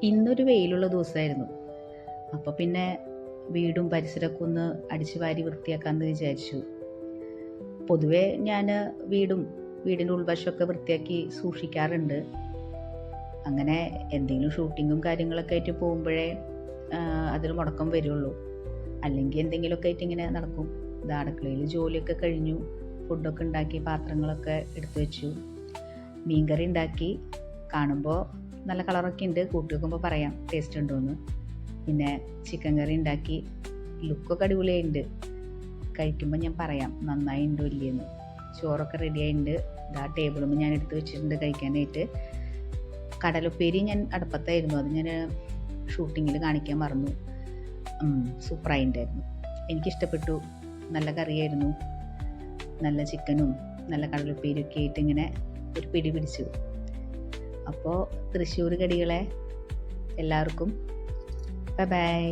ഇന്നൊരു വെയിലുള്ള ദിവസമായിരുന്നു. അപ്പോൾ പിന്നെ വീടും പരിസരമൊക്കെ ഒന്ന് അടിച്ചു വാരി വൃത്തിയാക്കാമെന്ന് വിചാരിച്ചു. പൊതുവേ ഞാൻ വീടിൻ്റെ ഉൾവശമൊക്കെ വൃത്തിയാക്കി സൂക്ഷിക്കാറുണ്ട്. അങ്ങനെ എന്തെങ്കിലും ഷൂട്ടിങ്ങും കാര്യങ്ങളൊക്കെ ആയിട്ട് പോകുമ്പോഴേ അതിന് മുടക്കം വരുള്ളൂ. അല്ലെങ്കിൽ എന്തെങ്കിലുമൊക്കെ ആയിട്ട് ഇങ്ങനെ നടക്കും. ഇത് അടുക്കളയിൽ ജോലിയൊക്കെ കഴിഞ്ഞു, ഫുഡൊക്കെ ഉണ്ടാക്കി പാത്രങ്ങളൊക്കെ എടുത്തു വെച്ചു. മീൻകറി ഉണ്ടാക്കി. കാണുമ്പോൾ നല്ല കളറൊക്കെ ഉണ്ട്, കൂട്ടി വെക്കുമ്പോൾ പറയാം ടേസ്റ്റ് ഉണ്ടോയെന്ന്. പിന്നെ ചിക്കൻ കറി ഉണ്ടാക്കി. ലുക്കൊക്കെ അടിപൊളിയായിട്ടുണ്ട്. കഴിക്കുമ്പോൾ ഞാൻ പറയാം നന്നായി ഉണ്ടോ ഇല്ലയെന്ന്. ചോറൊക്കെ റെഡിയായിട്ടുണ്ട്. ഇതാ ടേബിളും ഞാൻ എടുത്ത് വെച്ചിട്ടുണ്ട് കഴിക്കാനായിട്ട്. കടലുപ്പേരി ഞാൻ അടുപ്പത്തായിരുന്നു, അത് ഞാൻ ഷൂട്ടിങ്ങിൽ കാണിക്കാൻ മറന്നു. സൂപ്പറായിട്ടുണ്ടായിരുന്നു, എനിക്കിഷ്ടപ്പെട്ടു. നല്ല കറിയായിരുന്നു. നല്ല ചിക്കനും നല്ല കടലുപ്പേരിയൊക്കെ ആയിട്ട് ഇങ്ങനെ ഒരു പിടി പിടിച്ചു. അപ്പോൾ തൃശ്ശൂർ കടികളെ എല്ലാവർക്കും ബൈ ബൈ.